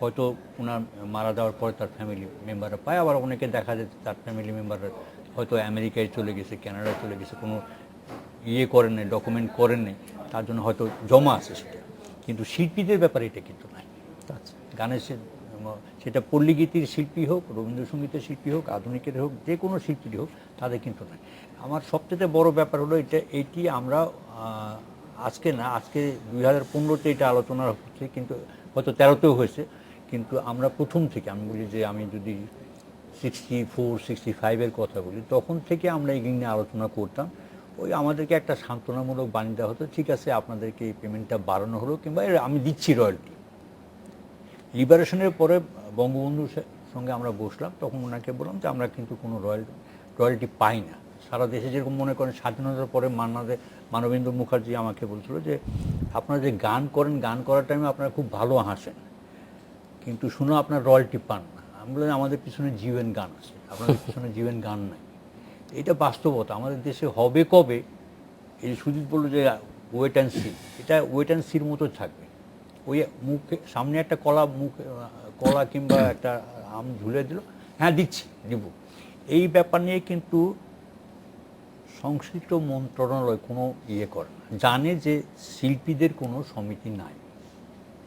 হয়তো ওনার মারা যাওয়ার পরে তার ফ্যামিলি মেম্বাররা পায়, আবার অনেকে দেখা যায় তার ফ্যামিলি মেম্বাররা হয়তো আমেরিকায় চলে গেছে, কানাডায় চলে গেছে, কোনো করেন নাই, ডকুমেন্ট করেন নাই, তার জন্য হয়তো জমা আছে সেটা। কিন্তু শিল্পীদের ব্যাপারে এটা কিন্তু নাই। গানের সেটা পল্লীগীতির শিল্পী হোক, রবীন্দ্রসঙ্গীতের শিল্পী হোক, আধুনিকের হোক, যে কোনো শিল্পীর হোক, তাদের কিন্তু নাই। আমার সবচেয়ে বড় ব্যাপার হলো এইটি আমরা আজকে 2015-তে এটা আলোচনা হচ্ছে, কিন্তু হয়তো 13-তেও হয়েছে, কিন্তু আমরা প্রথম থেকে, আমি বলি যে আমি যদি 64-65-এর কথা বলি, তখন থেকে আমরা এই নিয়ে আলোচনা করতাম। ওই আমাদেরকে একটা সান্ত্বনামূলক বাণী দেওয়া হতো, ঠিক আছে আপনাদেরকে এই পেমেন্টটা বাড়ানো হলো, কিংবা আমি দিচ্ছি রয়্যালটি। লিবারেশনের পরে বঙ্গবন্ধুর সঙ্গে আমরা বসলাম, তখন ওনাকে বললাম যে আমরা কিন্তু কোনো রয়্যালটি পাই না। সারা দেশে যেরকম মনে করেন স্বাধীনতার পরে মানবেন্দ্র মুখার্জি আমাকে বলছিল যে আপনারা যে গান করেন, গান করার টাইমে আপনারা খুব ভালো হাসেন, কিন্তু শুনো আপনার রয়্যালটি পান না। আমি বললাম আমাদের পিছনে জীবন গান আছে, আপনাদের পিছনে জীবন গান নাই। এটা বাস্তবতা। আমাদের দেশে হবে কবে, এই সুজিত বললো যে ওয়েট অ্যান্ড সি, এটা ওয়েট অ্যান্ড সির মতো থাকবে। ওই মুখে সামনে একটা কলা কিংবা একটা আম ঝুলে দিল, হ্যাঁ দিচ্ছি, দিব, এই ব্যাপার নিয়ে কিন্তু সংশ্লিষ্ট মন্ত্রণালয় কোনো করে না। জানে যে শিল্পীদের কোনো সমিতি নাই।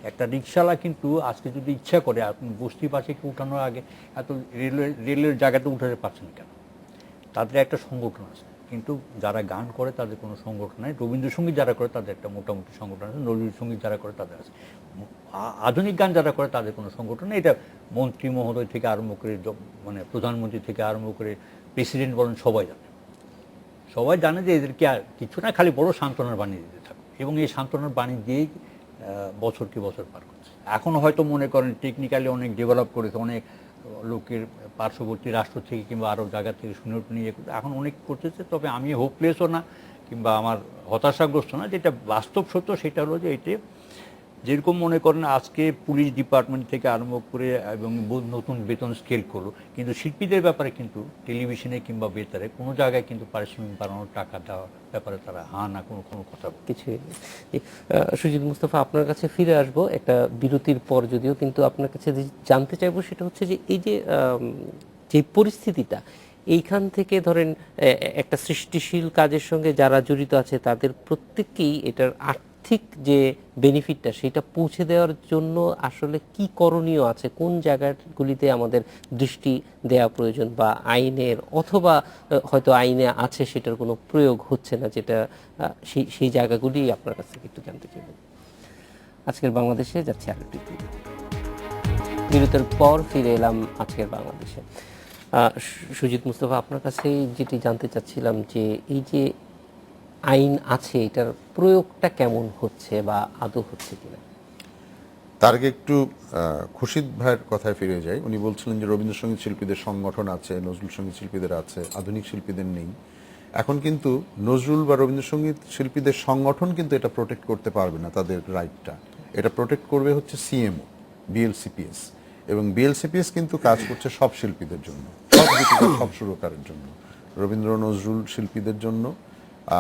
একটা রিক্সাওয়ালা কিন্তু আজকে যদি ইচ্ছা করে, আপনি বস্তি পাশে উঠানোর আগে এত রেলের জায়গাতে উঠাতে পারছেন কেন? তাদের একটা সংগঠন আছে, কিন্তু যারা গান করে তাদের কোনো সংগঠন নেই। রবীন্দ্রসঙ্গীত যারা করে তাদের একটা মোটামুটি সংগঠন আছে, নজরুল সঙ্গীত যারা করে তাদের আছে, আধুনিক গান যারা করে তাদের কোনো সংগঠন নেই। এটা মন্ত্রী মহোদয় থেকে আরম্ভ করে, মানে প্রধানমন্ত্রী থেকে আরম্ভ করে প্রেসিডেন্ট বলেন, সবাই জানে যে এদেরকে আর কিছু না, খালি বড় সান্ত্বনার বাণী দিতে থাকুক, এবং এই সান্ত্বনার বাণী দিয়েই বছর কি বছর পার করছে। এখন হয়তো মনে করেন টেকনিক্যালি অনেক ডেভেলপ করেছে, অনেক লোকের পার্শ্ববর্তী রাষ্ট্র থেকে কিংবা আরও জায়গা থেকে শুনে নিয়ে এখন অনেক করতেছে। তবে আমি হোপলেসও না কিংবা আমার হতাশাগ্রস্ত না। যেটা বাস্তব সত্য সেটা হলো যে এটি যেরকম মনে করেন আজকে পুলিশ ডিপার্টমেন্ট থেকে আরম্ভ করে এবং নতুন বেতন স্কেল করলো, কিন্তু শিল্পীদের ব্যাপারে কিন্তু টেলিভিশনে কিংবা বেতারে কোনো জায়গায় কিন্তু পারিশ্রমিক বাড়ানোর টাকা দেওয়ার ব্যাপারে তারা না কোনো কোনো কথা বলে। কিছুই নেই। সুজিত মুস্তাফা, আপনার কাছে ফিরে আসবো একটা বিরতির পর, যদিও কিন্তু আপনার কাছে যে জানতে চাইবো সেটা হচ্ছে যে এই যে যে পরিস্থিতিটা, এইখান থেকে ধরেন একটা সৃষ্টিশীল কাজের সঙ্গে যারা জড়িত আছে তাদের প্রত্যেককেই এটার আর্থিক যে বেনিফিটটা সেটা পৌঁছে দেওয়ার জন্য আসলে কি করণীয় আছে, কোন জায়গাগুলিতে আমাদের দৃষ্টি দেওয়া প্রয়োজন, বা আইনের অথবা হয়তো আইনে আছে সেটার কোনো প্রয়োগ হচ্ছে না, যেটা সেই জায়গাগুলি আপনার কাছ থেকে একটু জানতে চাইব। আজকের বাংলাদেশে যাচ্ছে আরেকটি বিরতির পর ফিরে এলাম আজকের বাংলাদেশে। সুজিত মুস্তাফা, আপনার কাছে যেটি জানতে চাচ্ছিলাম যে এই যে আইন আছে এটার প্রয়োগটা কেমন হচ্ছে বা আদৌ হচ্ছে কিনা। তার আগে একটু খুরশিদ ভাইয়ের কথায় ফিরে যাই। উনি বলছিলেন যে রবীন্দ্রসঙ্গীত শিল্পীদের সংগঠন আছে, নজরুল সঙ্গীত শিল্পীদের আছে, আধুনিক শিল্পীদের নেই। এখন কিন্তু নজরুল বা রবীন্দ্রসঙ্গীত শিল্পীদের সংগঠন কিন্তু এটা প্রোটেক্ট করতে পারবে না, তাদের রাইটটা। এটা প্রোটেক্ট করবে হচ্ছে সিএমও, বিএলসিপিএস। এবং বিএলসিপিএস কিন্তু কাজ করছে সব শিল্পীদের জন্য, সব গীতিকার, সব সুরকারের জন্য, রবীন্দ্র নজরুল শিল্পীদের জন্য।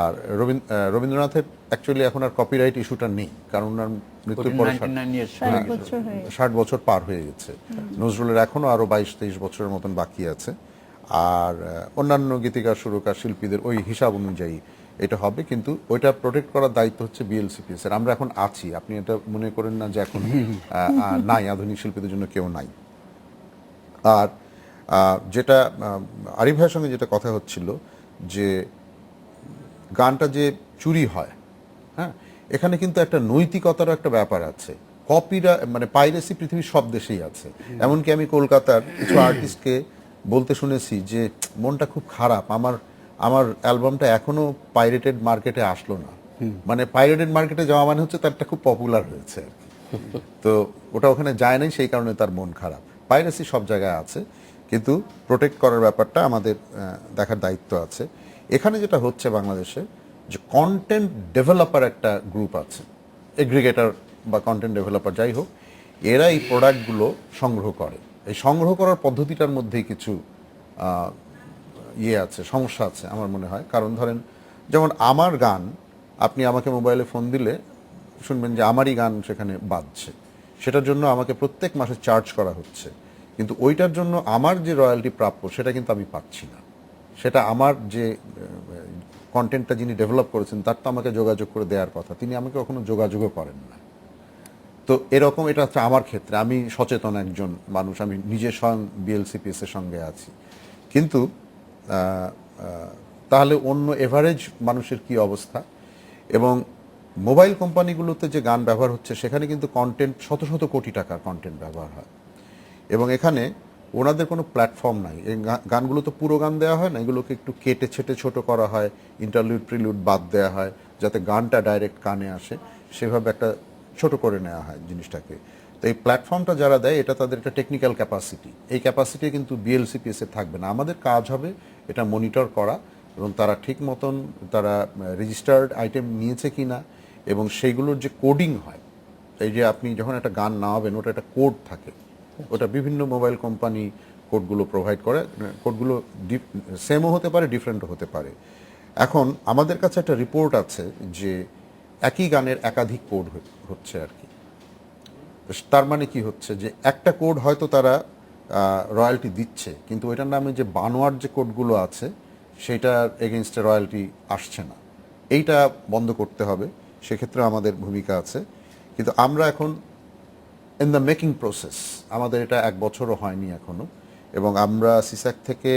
আর রবীন্দ্রনাথের অ্যাকচুয়ালি এখন আর কপিরাইট ইস্যুটা নেই, কারণ ওনার মৃত্যুর পরে 60 বছর পার হয়ে গেছে। নজরুলের এখনো আরো 22-23 বছরের মতন বাকি আছে। আর অন্যান্য গীতিকার, সুরকার, শিল্পীদের ওই হিসাব অনুযায়ী এটা হবে, কিন্তু ওইটা প্রোটেক্ট করার দায়িত্ব হচ্ছে বিএলসিপিএস এর। আমরা এখন আছি, আপনি এটা মনে করেন না যে এখন নাই, আধুনিক শিল্পীদের জন্য কেউ নাই। আর যেটা আরিফ ভাইয়ের সঙ্গে যেটা কথা হচ্ছিল যে গানটা যে চুরি হয়, হ্যাঁ, এখানে কিন্তু একটা নৈতিকতারও একটা ব্যাপার আছে। মানে পাইরেসি পৃথিবীর সব দেশেই আছে। এমনকি আমি কলকাতার কিছু আর্টিস্টকে বলতে শুনেছি যে মনটা খুব খারাপ, আমার অ্যালবামটা এখনো পাইরেটেড মার্কেটে আসলো না। মানে পাইরেটেড মার্কেটে যাওয়া মানে হচ্ছে তারটা খুব পপুলার হয়েছে আর কি, তো ওটা ওখানে যায় নাই, সেই কারণে তার মন খারাপ। পাইরেসি সব জায়গায় আছে, কিন্তু প্রোটেক্ট করার ব্যাপারটা আমাদের দেখার দায়িত্ব আছে। এখানে যেটা হচ্ছে বাংলাদেশে, যে কন্টেন্ট ডেভেলপার একটা গ্রুপ আছে, এগ্রিগেটর বা কন্টেন্ট ডেভেলপার যাই হোক, এরা এই প্রোডাক্টগুলো সংগ্রহ করে। এই সংগ্রহ করার পদ্ধতিটার মধ্যেই কিছু আছে, সমস্যা আছে আমার মনে হয়। কারণ ধরেন, যেমন আমার গান আপনি আমাকে মোবাইলে ফোন দিলে শুনবেন যে আমারই গান সেখানে বাজছে, সেটার জন্য আমাকে প্রত্যেক মাসে চার্জ করা হচ্ছে, কিন্তু ওইটার জন্য আমার যে রয়্যালটি প্রাপ্য সেটা কিন্তু আমি পাচ্ছি না। সেটা আমার যে কন্টেন্টটা যিনি ডেভেলপ করেছেন তার তো আমাকে যোগাযোগ করে দেওয়ার কথা, তিনি আমাকে কখনো যোগাযোগও করেন না। তো এরকম এটা হচ্ছে আমার ক্ষেত্রে, আমি সচেতন একজন মানুষ, আমি নিজে স্বয়ং বিএলসিপিএস এর সঙ্গে আছি, কিন্তু তাহলে অন্য এভারেজ মানুষের কি অবস্থা? এবং মোবাইল কোম্পানিগুলোতে যে গান ব্যবহার হচ্ছে সেখানে কিন্তু কন্টেন্ট শত শত কোটি টাকার কন্টেন্ট ব্যবহার হয়, এবং এখানে ওনাদের কোনো প্ল্যাটফর্ম নাই। এই গানগুলো তো পুরো গান দেওয়া হয় না, এগুলোকে একটু কেটে ছেটে ছোট করা হয়, ইন্টারলুড প্রিলুড বাদ দেওয়া হয় যাতে গানটা ডাইরেক্ট কানে আসে, সেভাবে একটা ছোট করে নেওয়া হয় জিনিসটাকে। তো এই প্ল্যাটফর্মটা যারা দেয় এটা তাদের একটা টেকনিক্যাল ক্যাপাসিটি, এই ক্যাপাসিটি কিন্তু বিএলসিপিএস এ থাকবে না। আমাদের কাজ হবে এটা মনিটর করা, এবং তারা ঠিক মতন তারা রেজিস্টার্ড আইটেম নিয়েছে কিনা, এবং সেইগুলোর যে কোডিং হয়, এই যে আপনি যখন একটা গান নামাবেন ওটা একটা কোড থাকে, ওটা বিভিন্ন মোবাইল কোম্পানি কোডগুলো প্রোভাইড করে। কোডগুলো সেমও হতে পারে, ডিফারেন্টও হতে পারে। এখন আমাদের কাছে একটা রিপোর্ট আছে যে একই গানের একাধিক কোড হচ্ছে আর কি। তার মানে কি হচ্ছে, যে একটা কোড হয়তো তারা রয়্যালটি দিচ্ছে, কিন্তু ওইটার নামে যে বানোয়ার যে কোডগুলো আছে সেটার এগেনস্টে রয়্যালটি আসছে না। এইটা বন্ধ করতে হবে, সেক্ষেত্রে আমাদের ভূমিকা আছে। কিন্তু আমরা এখন ইন দ্য মেকিং প্রসেস, আমাদের এটা 1 বছরও হয়নি এখনো, এবং আমরা সিস্যাক থেকে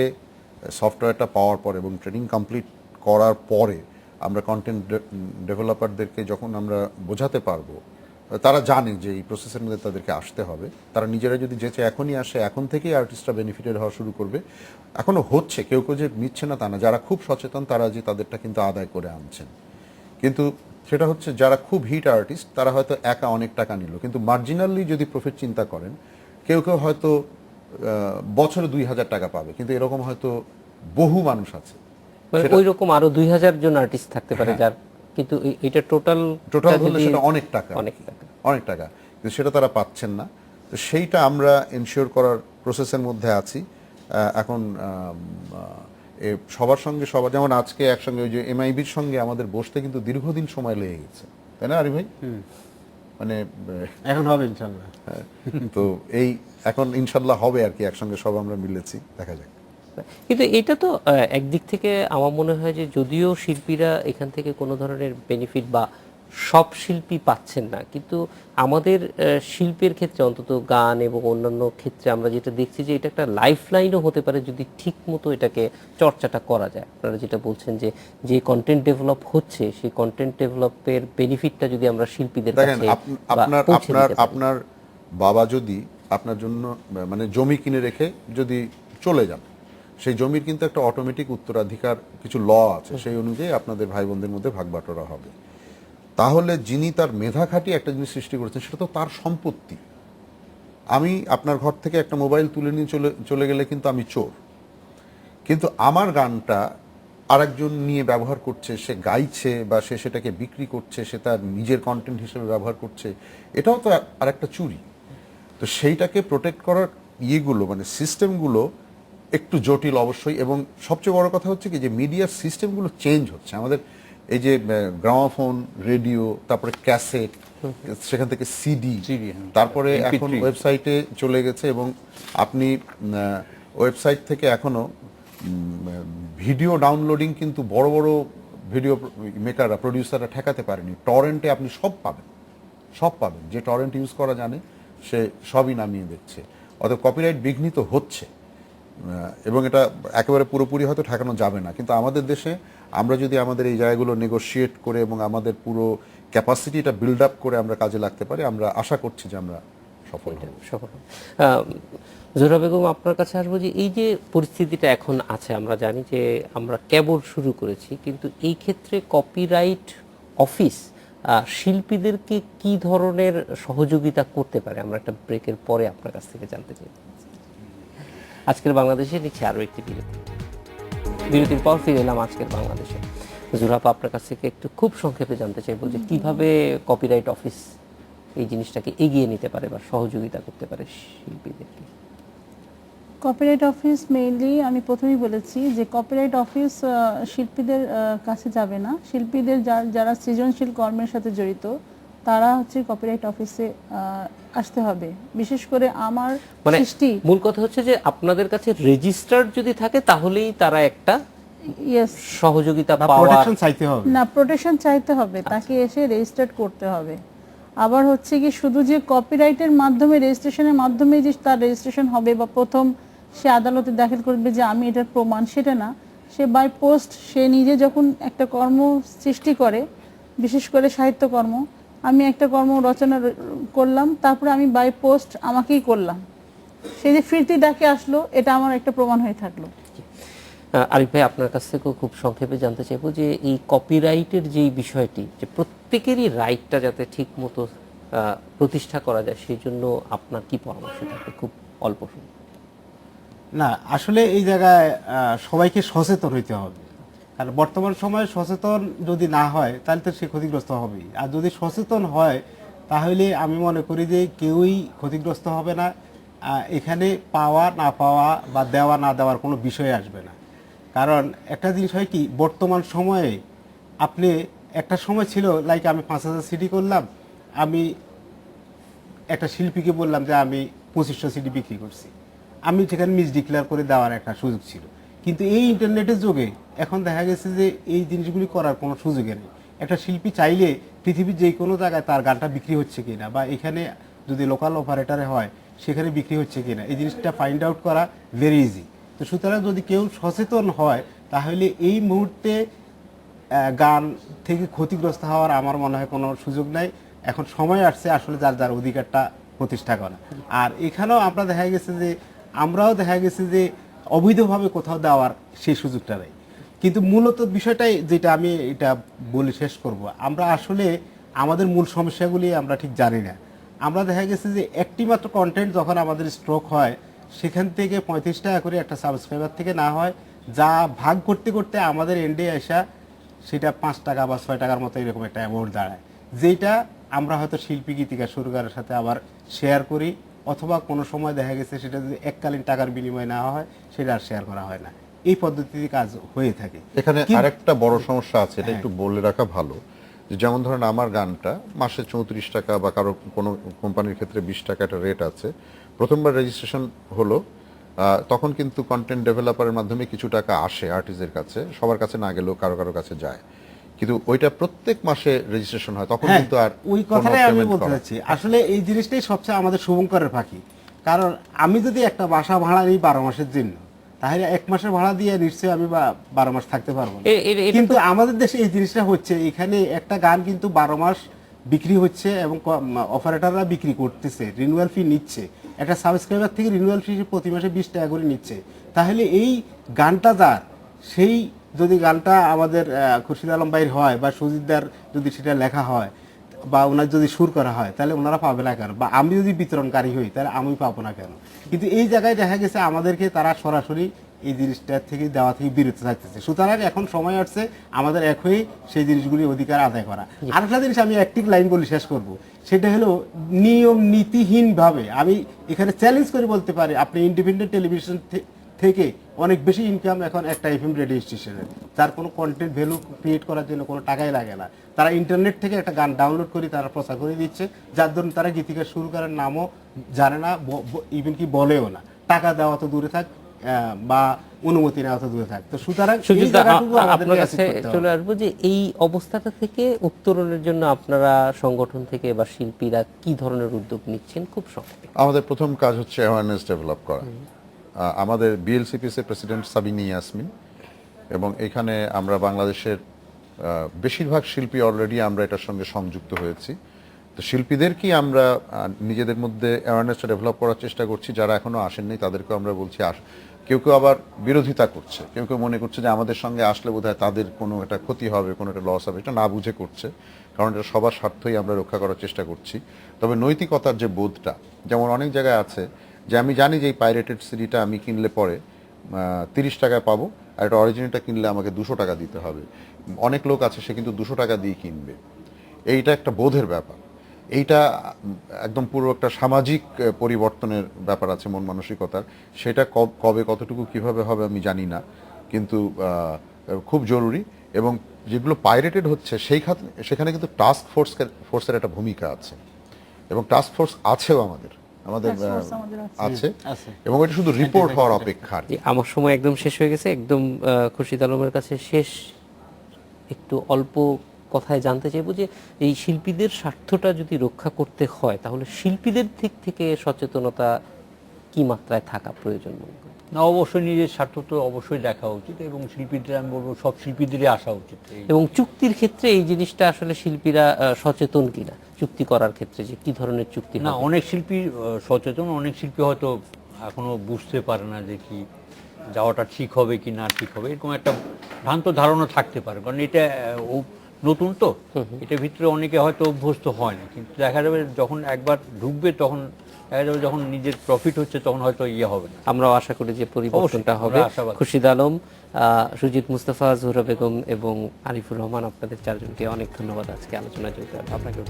সফটওয়্যারটা পাওয়ার পরে এবং ট্রেনিং কমপ্লিট করার পরে আমরা কন্টেন্ট ডেভেলপারদেরকে যখন আমরা বোঝাতে পারবো, তারা জানে যে এই প্রসেসের মধ্যে তাদেরকে আসতে হবে। তারা নিজেরা যদি যেচে এখনই আসে, এখন থেকেই আর্টিস্টরা বেনিফিটেড হওয়া শুরু করবে। এখনো হচ্ছে, কেউ কেউ যে নিচ্ছে না তা না, যারা খুব সচেতন তারা যে তাদেরটা কিন্তু আদায় করে আনছেন। কিন্তু সেটা হচ্ছে যারা খুব হিট আর্টিস্ট তারা হয়তো একা অনেক টাকা নিল, কিন্তু মার্জিনালি যদি প্রফিট চিন্তা করেন, কেউ কেউ হয়তো বছরে 2000 টাকা পাবে, কিন্তু এরকম হয়তো বহু মানুষ আছে। ওই রকম আরো 2000 জন আর্টিস্ট থাকতে পারে যার, কিন্তু এটা টোটাল ধরলে সেটা অনেক টাকা, অনেক টাকা, অনেক টাকা, কিন্তু সেটা তারা পাচ্ছেন না। তো সেইটা আমরা এনশিওর করার প্রসেসের মধ্যে আছি এখন। সবার সঙ্গে সবার, যেমন আজকে একসঙ্গে ওই যে এমআইবির সঙ্গে আমাদের বসতে কিন্তু দীর্ঘদিন সময় লেগে গেছে, তাই না আরিফ ভাই? মানে এখন হবে ইনশাল্লাহ। তো এই এখন ইনশাল্লাহ হবে আর কি, একসঙ্গে সব আমরা মিলেছি, দেখা যাক। কিন্তু এটা তো একদিক থেকে আমার মনে হয় যে যদিও শিল্পীরা এখান থেকে কোনো ধরনের বেনিফিট বা সব শিল্পী পাচ্ছেন না, কিন্তু আমাদের শিল্পের ক্ষেত্রে অন্তত গান এবং অন্যান্য ক্ষেত্রে আমরা যেটা দেখছি যে এটা একটা লাইফ লাইনও হতে পারে যদি ঠিক মতো এটাকে চর্চাটা করা যায়। আপনারা যেটা বলছেন যে যে কন্টেন্ট ডেভেলপ হচ্ছে সেই কন্টেন্ট ডেভেলপের বেনিফিটটা যদি আমরা শিল্পীদের দেখেন, কাছে আপনার পৌঁছে দিতে পারি। আপনার বাবা যদি আপনার জন্য মানে জমি কিনে রেখে যদি চলে যান, সেই জমির কিন্তু একটা অটোমেটিক উত্তরাধিকার কিছু ল আছে, সেই অনুযায়ী আপনাদের ভাই বোনদের মধ্যে ভাগ বাটোয়ারা হবে। তাহলে যিনি তার মেধা খাটিয়ে একটা জিনিস সৃষ্টি করেছেন সেটা তো তার সম্পত্তি। আমি আপনার ঘর থেকে একটা মোবাইল তুলে নিয়ে চলে গেলে কিন্তু আমি চোর, কিন্তু আমার গানটা আরেকজন নিয়ে ব্যবহার করছে, সে গাইছে বা সে সেটাকে বিক্রি করছে, সে তার নিজের কন্টেন্ট হিসেবে ব্যবহার করছে, এটাও তো আর একটা চুরি। তো সেইটাকে প্রোটেক্ট করার ইয়েগুলো মানে সিস্টেমগুলো একটু জটিল অবশ্যই। এবং সবচেয়ে বড় কথা হচ্ছে কি যে মিডিয়ার সিস্টেমগুলো চেঞ্জ হচ্ছে। আমাদের এই যে গ্রামাফোন, রেডিও, তারপরে ক্যাসেট, সেখান থেকে সিডি, তারপরে এখন ওয়েবসাইটে চলে গেছে। এবং আপনি ওয়েবসাইট থেকে এখনো ভিডিও ডাউনলোডিং কিন্তু বড় বড় ভিডিও মেকাররা, প্রডিউসাররা ঠেকাতে পারেনি। টরেন্টে আপনি সব পাবেন, যে টরেন্ট ইউজ করা জানে সে সবই নামিয়ে দিচ্ছে। অর্থাৎ কপিরাইট বিঘ্নিত হচ্ছে, এবং এটা একেবারে পুরোপুরি হয়তো ঠেকানো যাবে না। কিন্তু আমাদের দেশে আমরা যদি আমাদের এই জায়গাগুলো নেগোশিয়েট করে এবং আমাদের পুরো ক্যাপাসিটিটা বিল্ড আপ করে আমরা কাজে লাগতে পারি, আমরা আশা করছি যে আমরা সফল হব। জোহরা বেগম, আপনার কাছে আসবো যে এই যে পরিস্থিতিটা এখন আছে, আমরা জানি যে আমরা কেবল শুরু করেছি, কিন্তু এই ক্ষেত্রে কপিরাইট অফিস শিল্পীদেরকে কি ধরনের সহযোগিতা করতে পারে? আমরা একটা ব্রেকের পরে আপনার কাছ থেকে জানতে চাই। আজকের বাংলাদেশে নিচ্ছে আরও একটি বিরতির পর ফিরে এলাম আজকের বাংলাদেশে। জোহরা আপা, আপনার কাছ থেকে একটু খুব সংক্ষেপে জানতে চাইবো যে কিভাবে কপিরাইট অফিস এই জিনিসটাকে এগিয়ে নিতে পারে বা সহযোগিতা করতে পারে শিল্পীদেরকে। কপিরাইট অফিস মেইনলি আমি প্রথমেই বলেছি যে কপিরাইট অফিস শিল্পীদের কাছে যাবে না। শিল্পীদের যারা সৃজনশীল কর্মের সাথে জড়িত তারা হচ্ছে কপিরাইট অফিসে আসতে হবে। বিশেষ করে আমার মানে সৃষ্টি, মূল কথা হচ্ছে যে আপনাদের কাছে রেজিস্টার্ড যদি থাকে তাহলেই তারা একটা সহযোগিতা পাওয়ার, প্রোটেকশন চাইতে হবে না প্রোটেকশন চাইতে হবে, তাকে এসে রেজিস্টার্ড করতে হবে। আবার হচ্ছে কি শুধু যে কপিরাইটের মাধ্যমে, রেজিস্ট্রেশনের মাধ্যমে যে তার রেজিস্ট্রেশন হবে বা প্রথম সে আদালতে দাখিল করবে যে আমি এটার প্রমাণ, সেটা না। সে বাই পোস্ট সে নিজে যখন একটা কর্ম সৃষ্টি করে, বিশেষ করে সাহিত্যকর্ম, আমি একটা কর্ম রচনা করলাম, তারপরে আমি বাই পোস্ট আমাকেই করলাম, সেই যে ফিরতি ডাকে আসলো, এটা আমার একটা প্রমাণ হয়ে থাকলো। আরিফ ভাই, আপনার কাছ থেকেও খুব সংক্ষেপে জানতে চাইবো যে এই কপিরাইটের যে বিষয়টি, যে প্রত্যেকেরই রাইটটা যাতে ঠিক মতো প্রতিষ্ঠা করা যায়, সেই জন্য আপনার কি পরামর্শ থাকে? খুব অল্প সময়। না, আসলে এই জায়গায় সবাইকে সচেতন হইতে হবে। কারণ বর্তমান সময়ে সচেতন যদি না হয় তাহলে তো সে ক্ষতিগ্রস্ত হবেই। আর যদি সচেতন হয় তাহলে আমি মনে করি যে কেউই ক্ষতিগ্রস্ত হবে না। এখানে পাওয়া না পাওয়া বা দেওয়া না দেওয়ার কোনো বিষয় আসবে না। কারণ একটা জিনিস হয় কি, বর্তমান সময়ে আপনি একটা সময় ছিল লাইক আমি 5000 সিডি করলাম, আমি একটা শিল্পীকে বললাম যে আমি 2500 সিডি বিক্রি করছি, আমি সেখানে মিস ডিক্লেয়ার করে দেওয়ার একটা সুযোগ ছিল। কিন্তু এই ইন্টারনেটের যুগে এখন দেখা গেছে যে এই জিনিসগুলি করার কোনো সুযোগই নেই। একটা শিল্পী চাইলে পৃথিবীর যে কোনো জায়গায় তার গানটা বিক্রি হচ্ছে কিনা, বা এখানে যদি লোকাল অপারেটরে হয় সেখানে বিক্রি হচ্ছে কিনা, এই জিনিসটা ফাইন্ড আউট করা ভেরি ইজি। তো সুতরাং যদি কেউ সচেতন হয় তাহলে এই মুহূর্তে গান থেকে ক্ষতিগ্রস্ত হওয়ার আমার মনে হয় কোনো সুযোগ নাই। এখন সময় আসছে আসলে যার যার অধিকারটা প্রতিষ্ঠা করা। আর এখানেও আমরাও দেখা গেছে যে অবৈধভাবে কোথাও দেওয়ার সেই সুযোগটা নেই। কিন্তু মূলত বিষয়টাই যেটা আমি এটা বলে শেষ করব, আমরা আসলে আমাদের মূল সমস্যাগুলি আমরা ঠিক জানি না। আমরা দেখা গেছে যে একটি মাত্র কন্টেন্ট যখন আমাদের স্ট্রোক হয়, সেখান থেকে 35 টাকা করে একটা সাবস্ক্রাইবার থেকে না হয়, যা ভাগ করতে করতে আমাদের এন্ডে আসা সেটা 5 টাকা বা 6 টাকার মতো এরকম একটা অ্যামাউন্ট দাঁড়ায়, যেটা আমরা হয়তো শিল্পী গীতিকার সুরকারের সাথে আবার শেয়ার করি, অথবা কোনো সময় দেখা গেছে সেটা যদি এককালীন টাকার বিনিময়ে নেওয়া হয় সেটা আর শেয়ার করা হয় না। এই পদ্ধতিতে কাজ হয়ে থাকে। এখানে আরেকটা বড় সমস্যা আছে, এটা একটু বলে রাখা ভালো, যে যেমন ধরেন আমার গানটা মাসে 34 টাকা বা কারো কোনো কোম্পানির ক্ষেত্রে 20 টাকা একটা রেট আছে, প্রথমবার রেজিস্ট্রেশন হলো তখন কিন্তু কন্টেন্ট ডেভেলপারের মাধ্যমে কিছু টাকা আসে আর্টিস্টের কাছে, সবার কাছে না গেলেও কারো কারো কাছে যায়, কিন্তু ওইটা প্রত্যেক মাসে রেজিস্ট্রেশন হয়, তখন হ্যাঁ, কিন্তু আর ওই কোনো কথাটাই আমি payment বলতে করা- চাচ্ছি। আসলে এই জিনিসটাই সবচেয়ে আমাদের শুভঙ্করের ফাঁকি। কারণ আমি যদি একটা বাসা ভাড়া নিই 12 মাসের জন্য, তাহলে 1 মাসের ভাড়া দিয়ে নিশ্চয়ই আমি 12 মাস থাকতে পারবো না। এটা কিন্তু আমাদের দেশে এই জিনিসটা হচ্ছে, এখানে একটা গান কিন্তু 12 মাস বিক্রি হচ্ছে এবং অপারেটররা বিক্রি করতেছে, রিনিউয়াল ফি নিচ্ছে, একটা সাবস্ক্রাইবার থেকে রিনিউয়াল ফি প্রতি মাসে 20 টাকা করে নিচ্ছে। তাহলে এই গানটা যার, সেই যদি গানটা আমাদের খুরশিদ আলম ভাইয়ের হয় বা সুজিতদার যদি সেটা লেখা হয় বা ওনার যদি সুর করা হয়, তাহলে ওনারা পাবে না কেন? বা আমি যদি বিতরণকারী হই তাহলে আমি পাবো না কেন? কিন্তু এই জায়গায় দেখা গেছে আমাদেরকে তারা সরাসরি এই জিনিসটা থেকে দেওয়া থেকে বিরত থাকতেছে। সুতরাং এখন সময় আসছে আমাদের এক হয়ে সেই জিনিসগুলি অধিকার আদায় করা। আরেকটা জিনিস আমি একটি লাইন বলে শেষ করব, সেটা হলো নিয়ম নীতিহীনভাবে, আমি এখানে চ্যালেঞ্জ করে বলতে পারি, আপনি ইন্ডিপেন্ডেন্ট টেলিভিশন থেকে অনেক বেশি ইনকাম এখন একটা এফএম রেডিও স্টেশনের, যার কোনো কন্টেন্ট ভ্যালু ক্রিয়েট করার জন্য কোনো টাকাই লাগে না। তারা ইন্টারনেট থেকে একটা গান ডাউনলোড করে তারা প্রচার করে দিচ্ছে, যার জন্য তারা গীতিকার শুরু করার নামও জানে না, ইভেন কি বলেও না। টাকা দেওয়া তো দূরে থাক বা অনুমতি নেওয়া তো দূরে থাক। তো সুতরাং এই সুজিত দা, জায়গাটুকু আমাদেরকে আপনার কাছে achieve করতে হবে। চলে আসবো যে এই অবস্থাটা থেকে উত্তরণের জন্য আপনারা সংগঠন থেকে বা শিল্পীরা কি ধরনের উদ্যোগ নিচ্ছেন খুব সংক্ষেপে? আমাদের প্রথম কাজ হচ্ছে অ্যাওয়ারনেস ডেভেলপ করা। আমাদের বিএলসিপিএস এর প্রেসিডেন্ট সাবিনী ইয়াসমিন, এবং এখানে আমরা বাংলাদেশের বেশিরভাগ শিল্পী অলরেডি আমরা এটার সঙ্গে সংযুক্ত হয়েছি। তো শিল্পীদেরকেই আমরা নিজেদের মধ্যে অ্যাওয়ারনেসটা ডেভেলপ করার চেষ্টা করছি। যারা এখনো আসেননি তাদেরকেও আমরা বলছি কেউ কেউ আবার বিরোধিতা করছে, কেউ কেউ মনে করছে যে আমাদের সঙ্গে আসলে বোধহয় তাদের কোনো একটা ক্ষতি হবে, কোনো একটা লস হবে, এটা না বুঝে করছে, কারণ এটা সবার স্বার্থই আমরা রক্ষা করার চেষ্টা করছি। তবে নৈতিকতার যে বোধটা, যেমন অনেক জায়গায় আছে যে আমি জানি যে এই পাইরেটেড সিডিটা আমি কিনলে পরে 30 টাকায় পাবো, আর এটা অরিজিনালটা কিনলে আমাকে 200 টাকা দিতে হবে। অনেক লোক আছে সে কিন্তু 200 টাকা দিয়ে কিনবে। এইটা একটা বোধের ব্যাপার, এইটা একদম পুরো একটা সামাজিক পরিবর্তনের ব্যাপার আছে মন মানসিকতার। সেটা কবে কতটুকু কিভাবে হবে আমি জানি না, কিন্তু খুব জরুরি। এবং যেগুলো পাইরেটেড হচ্ছে সেখানে কিন্তু টাস্ক ফোর্সের একটা ভূমিকা আছে, এবং টাস্ক ফোর্স আছেও আমাদের Task force আমাদের আছে, আছে। এবং এটা শুধু রিপোর্ট হওয়ার অপেক্ষা আর কি। জি, আমার সময় একদম শেষ হয়ে গেছে। একদম খুরশিদ আলমের কাছে শেষ একটু অল্প কথায় জানতে চাইবো যে এই শিল্পীদের স্বার্থটা যদি রক্ষা করতে হয় তাহলে শিল্পীদের দিক থেকে সচেতনতা কি মাত্রায় থাকা প্রয়োজন মনে করেন? না, অবশ্যই নিজের স্বার্থ তো অবশ্যই দেখা উচিত, এবং শিল্পীদের আমি বলবো সব শিল্পীদেরই আসা উচিত। এবং চুক্তির ক্ষেত্রে এই জিনিসটা আসলে শিল্পীরা সচেতন কিনা চুক্তি করার ক্ষেত্রে, যে কি ধরনের চুক্তি না, হবে? অনেক শিল্পী সচেতন, অনেক শিল্পী হয়তো এখনো বুঝতে পারে না যে কি যাওয়াটা ঠিক হবে কি না ঠিক হবে, এরকম একটা ভ্রান্ত ধারণা থাকতে পারে। কারণ এটা নতুন তো, এটার ভিতরে অনেকে হয়তো অভ্যস্ত হয় না, কিন্তু দেখা যাবে যখন একবার ঢুকবে তখন দেখা যাবে যখন নিজের প্রফিট হচ্ছে তখন হয়তো ইয়ে হবে না। আমরাও আশা করি যে পরিবর্তনটা অবশ্যই, হবে। আমরা আশাবাদী। খুরশিদ আলম, সুজিত মুস্তাফা, জোহরা বেগম এবং আরিফুর রহমান, আপনাদের চারজনকে অনেক ধন্যবাদ আজকে আলোচনায় যোগ দেওয়ার। আপনাকে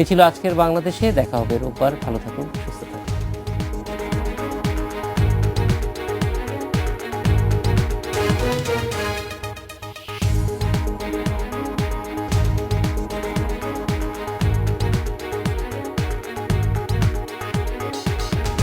এই ছিল আজকের বাংলাদেশে। দেখা হবে রোববার। ভালো থাকুন, সুস্থ থাকুন।